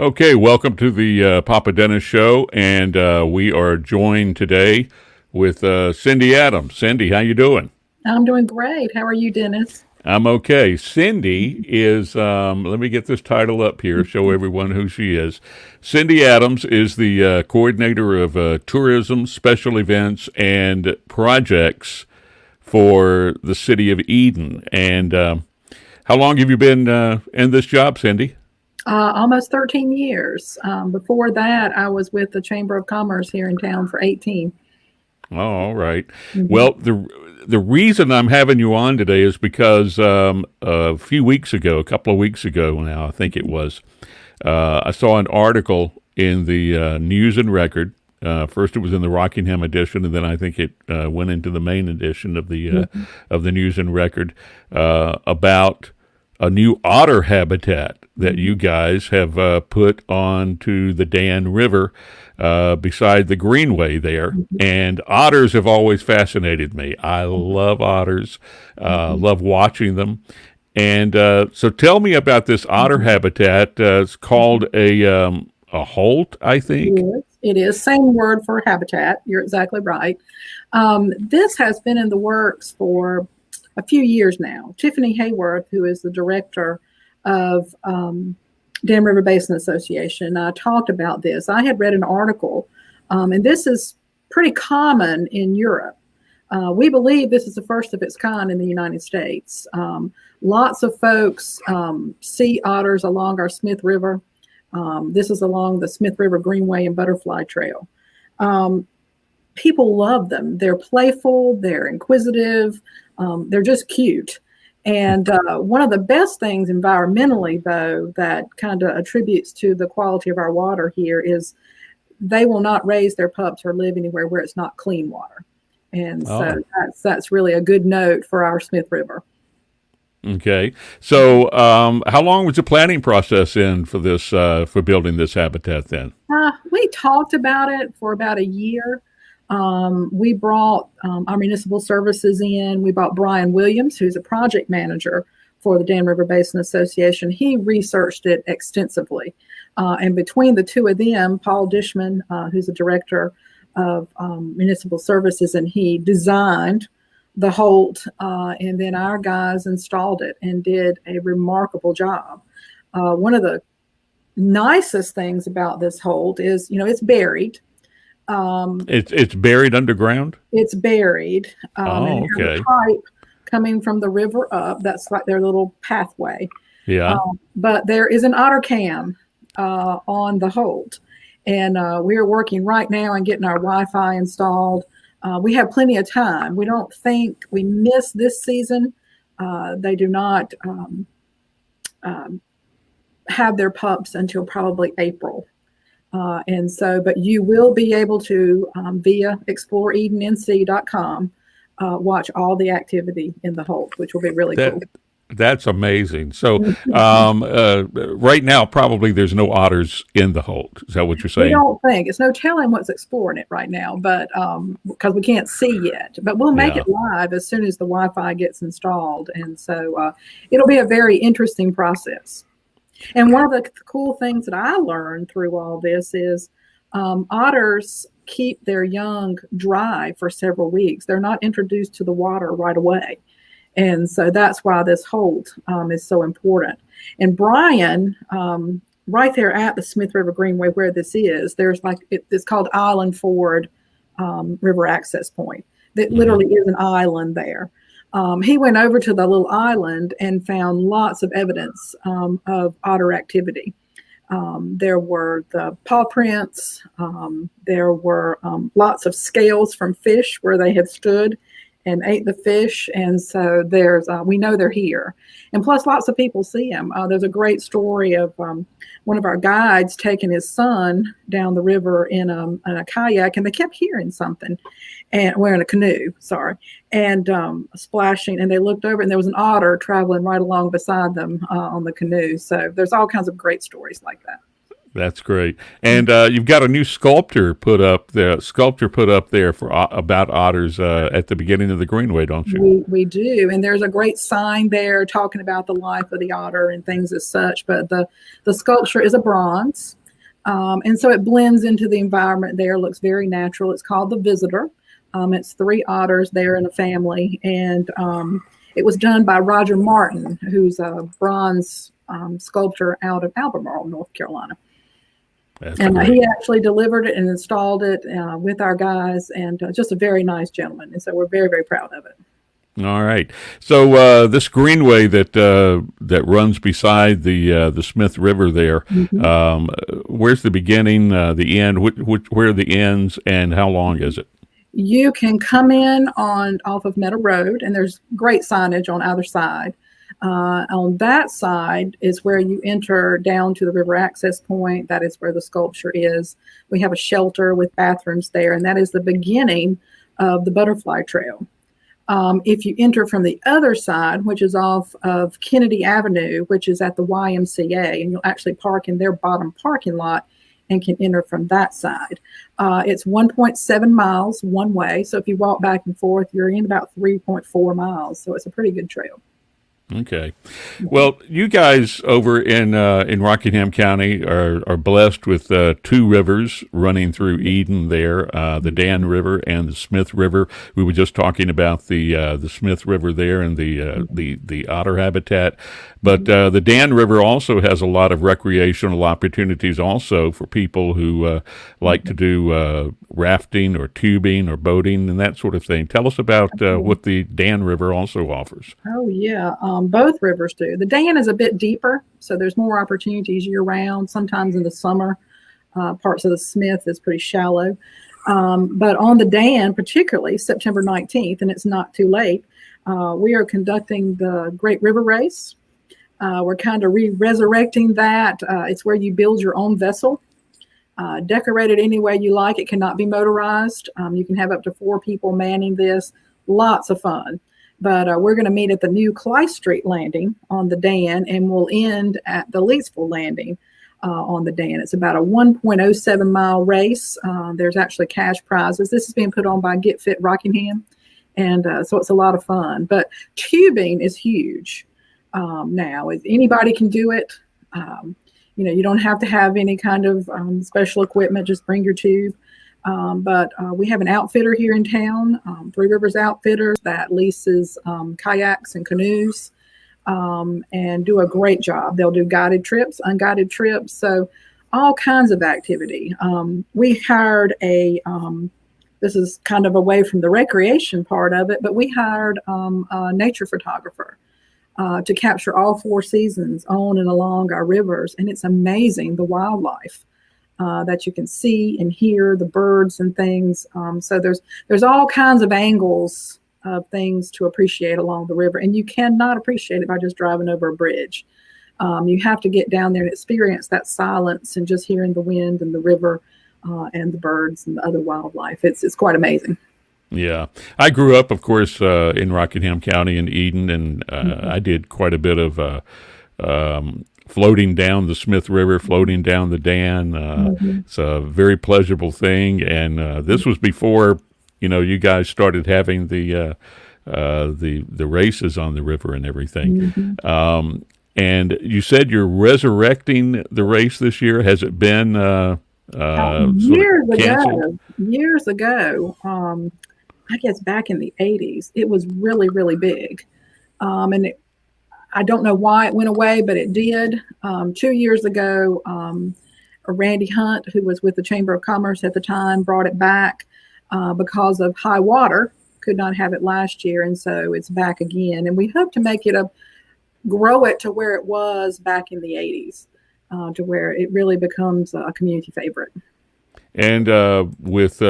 Okay, welcome to the Papa Dennis Show, and we are joined today with Cindy Adams. Cindy, how you doing? I'm doing great. How are you, Dennis? I'm okay. Cindy is, let me get this title up here, show everyone who she is. Cindy Adams is the coordinator of tourism, special events, and projects for the city of Eden. And how long have you been in this job, Cindy? Almost 13 years. Before that, I was with the Chamber of Commerce here in town for 18. Oh, all right. Mhm. Well, the reason I'm having you on today is because a few weeks ago, a couple of weeks ago now, I think it was, I saw an article in the News and Record. First, it was in the Rockingham edition, and then I think it went into the main edition of the News and Record about a new otter habitat that you guys have put onto the Dan River beside the Greenway there. And otters have always fascinated me. I love otters, love watching them. And so tell me about this otter habitat. It's called a holt, I think. Yes, it is. Same word for habitat. You're exactly right. This has been in the works for a few years now. Tiffany Hayworth, who is the director of Dan River Basin Association, talked about this. I had read an article, and this is pretty common in Europe. We believe this is the first of its kind in the United States. Lots of folks see otters along our Smith River. This is along the Smith River Greenway and Butterfly Trail. Um, People love them. They're playful, they're inquisitive, they're just cute. And one of the best things environmentally, though, that kind of attributes to the quality of our water here is they will not raise their pups or live anywhere where it's not clean water. And so Oh, that's really a good note for our Smith River. okay. So how long was the planning process in for this for building this habitat then? We talked about it for about a year. We brought our municipal services in. We brought Brian Williams, who's a project manager for the Dan River Basin Association. He researched it extensively. And between the two of them, Paul Dishman, who's the director of municipal services, and he designed the Holt, and then our guys installed it and did a remarkable job. One of the nicest things about this Holt is, it's buried. Um, It's buried underground. it's buried and Oh, has a okay. pipe coming from the river up. That's like their little pathway. Yeah. But there is an otter cam on the Holt, and we are working right now on getting our Wi-Fi installed. We have plenty of time. We don't think we miss this season. They do not um, have their pups until probably April. And so, but you will be able to, via exploreedennc.com, watch all the activity in the Holt, which will be really That cool. that's amazing. So right now, probably there's no otters in the Holt. Is that what you're We saying? don't think it's no telling what's exploring it right now, but because we can't see yet, but we'll make Yeah. it live as soon as the Wi-Fi gets installed, and so it'll be a very interesting process. And one of the cool things that I learned through all this is otters keep their young dry for several weeks. They're not introduced to the water right away. And so that's why this Holt is so important. And Brian, right there at the Smith River Greenway where this is, there's it's called Island Ford River Access Point. That Hmm. literally is an island there. He went over to the little island and found lots of evidence of otter activity. There were the paw prints. There were lots of scales from fish where they had stood and ate the fish. And so we know they're here. And plus, lots of people see them. There's a great story of one of our guides taking his son down the river in a kayak, and they kept hearing something, and we're in a canoe, sorry, and splashing. And they looked over, and there was an otter traveling right along beside them on the canoe. So there's all kinds of great stories like that. That's great. And you've got a new sculpture put up there for about otters at the beginning of the Greenway, don't you? We do, and there's a great sign there talking about the life of the otter and things as such. But the sculpture is a bronze, and so it blends into the environment there. Looks very natural. It's called The Visitor. It's three otters there in a family, and it was done by Roger Martin, who's a bronze sculptor out of Albemarle, North Carolina. That's And great. he actually delivered it and installed it with our guys, and just a very nice gentleman. And so we're very, very proud of it. All right. So this greenway that runs beside the Smith River there, where's the beginning, the end? Where are the ends, and how long is it? You can come in off of Meadow Road, and there's great signage on either side. On that side is where you enter down to the river access point. That is where the sculpture is. We have a shelter with bathrooms there, and that is the beginning of the butterfly trail. If you enter from the other side, which is off of Kennedy Avenue, which is at the YMCA, and you'll actually park in their bottom parking lot and can enter from that side. It's 1.7 miles one way. So if you walk back and forth, you're in about 3.4 miles. So it's a pretty good trail. Okay. Well, you guys over in Rockingham County are blessed with two rivers running through Eden there, the Dan River and the Smith River. We were just talking about the Smith River there and the otter habitat. But the Dan River also has a lot of recreational opportunities also for people who like to do rafting or tubing or boating and that sort of thing. Tell us about what the Dan River also offers. Oh, yeah. Both rivers do. The Dan is a bit deeper, so there's more opportunities year round. Sometimes in the summer, parts of the Smith is pretty shallow. But on the Dan, particularly September 19th, and it's not too late, we are conducting the Great River Race. We're kind of resurrecting that. It's where you build your own vessel, decorate it any way you like. It cannot be motorized. You can have up to 4 people manning this. Lots of fun. But we're going to meet at the new Clyde Street landing on the Dan, and we'll end at the Leesville landing on the Dan. It's about a 1.07 mile race. There's actually cash prizes. This is being put on by Get Fit Rockingham, and so it's a lot of fun. But tubing is huge now. Anybody can do it. You don't have to have any kind of special equipment. Just bring your tube. But we have an outfitter here in town, Three Rivers Outfitters, that leases kayaks and canoes and do a great job. They'll do guided trips, unguided trips, so all kinds of activity. We hired this is kind of away from the recreation part of it, but we hired a nature photographer to capture all 4 seasons on and along our rivers, and it's amazing, the wildlife. That you can see and hear, the birds and things. So there's all kinds of angles of things to appreciate along the river, and you cannot appreciate it by just driving over a bridge. You have to get down there and experience that silence and just hearing the wind and the river and the birds and the other wildlife. It's quite amazing. Yeah, I grew up, of course, in Rockingham County in Eden, and I did quite a bit of floating down the Smith River, floating down the Dan. It's a very pleasurable thing, and this was before you guys started having the races on the river and everything. And you said you're resurrecting the race this year. Has it been years ago? I guess back in the 80s, it was really, really big, and I don't know why it went away, but it did. 2 years ago, Randy Hunt, who was with the Chamber of Commerce at the time, brought it back because of high water. Could not have it last year, and so it's back again. And we hope to make it grow it to where it was back in the 80s, to where it really becomes a community favorite. And with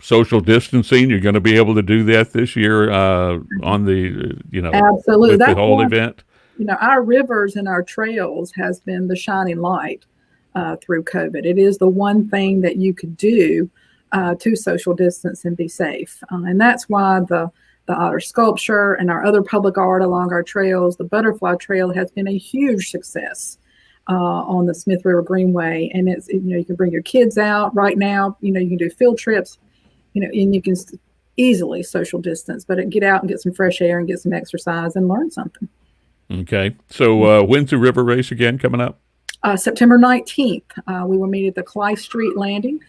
social distancing, you're going to be able to do that this year on the Absolutely. with the whole event. Our rivers and our trails has been the shining light through COVID. It is the one thing that you could do to social distance and be safe. And that's why the otter sculpture and our other public art along our trails, the butterfly trail has been a huge success. on the Smith River Greenway, and it's you can bring your kids out. Right now, you can do field trips, and you can easily social distance, but get out and get some fresh air and get some exercise and learn something. Okay. So when's the river race again coming up? September 19th. We will meet at the Clay Street Landing.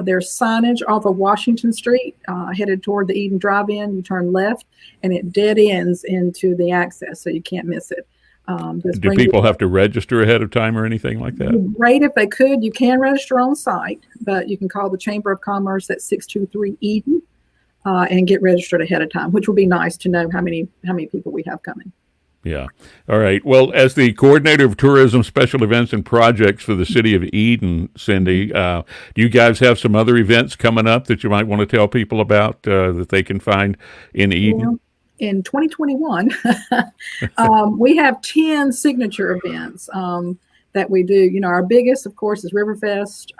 There's signage off of Washington Street headed toward the Eden Drive-In. You turn left, and it dead ends into the access, so you can't miss it. Do people have to register ahead of time or anything like that? Great if they could. You can register on site, but you can call the Chamber of Commerce at 623-EDEN and get registered ahead of time, which would be nice to know how many people we have coming. Yeah. All right. Well, as the coordinator of tourism, special events, and projects for the city of Eden, Cindy, do you guys have some other events coming up that you might want to tell people about that they can find in Eden? Well, in 2021, we have 10 signature events that we do. Our biggest, of course, is Riverfest,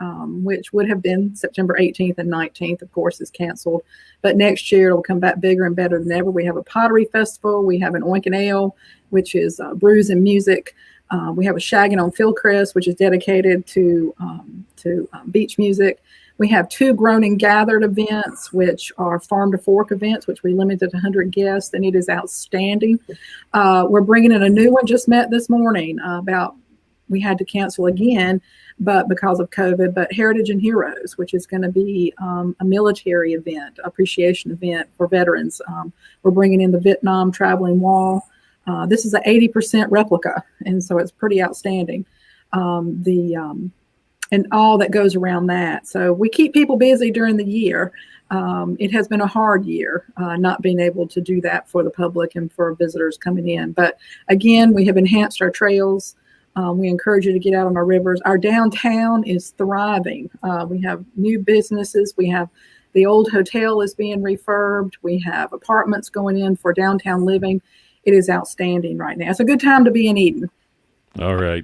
which would have been September 18th and 19th, of course, is canceled. But next year, it'll come back bigger and better than ever. We have a pottery festival. We have an Oink and Ale, which is brews and music. We have a Shaggin' on Fieldcrest, which is dedicated to beach music. We have 2 Grown and Gathered events, which are Farm to Fork events, which we limited to 100 guests, and it is outstanding. We're bringing in a new one, just met this morning, we had to cancel again, but because of COVID, but Heritage and Heroes, which is going to be a military event, appreciation event for veterans. We're bringing in the Vietnam Traveling Wall. This is an 80% replica, and so it's pretty outstanding. And all that goes around that. So we keep people busy during the year. It has been a hard year not being able to do that for the public and for visitors coming in. But again, we have enhanced our trails. We encourage you to get out on our rivers. Our downtown is thriving. We have new businesses. We have the old hotel is being refurbed. We have apartments going in for downtown living. It is outstanding right now. It's a good time to be in Eden. All right.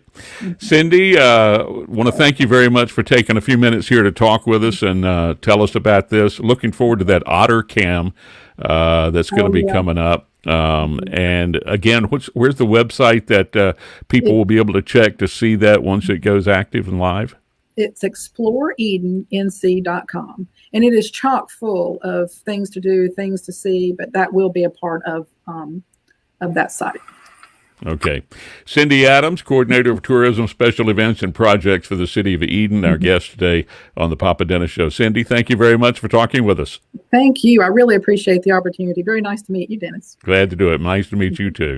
Cindy, want to thank you very much for taking a few minutes here to talk with us and tell us about this. Looking forward to that otter cam that's going to be coming up. And again, where's the website that people will be able to check to see that once it goes active and live? It's exploreedennc.com. And it is chock full of things to do, things to see, but that will be a part of that site. Okay. Cindy Adams, Coordinator of Tourism, Special Events, and Projects for the City of Eden, our guest today on the Papa Dennis Show. Cindy, thank you very much for talking with us. Thank you. I really appreciate the opportunity. Very nice to meet you, Dennis. Glad to do it. Nice to meet you, too.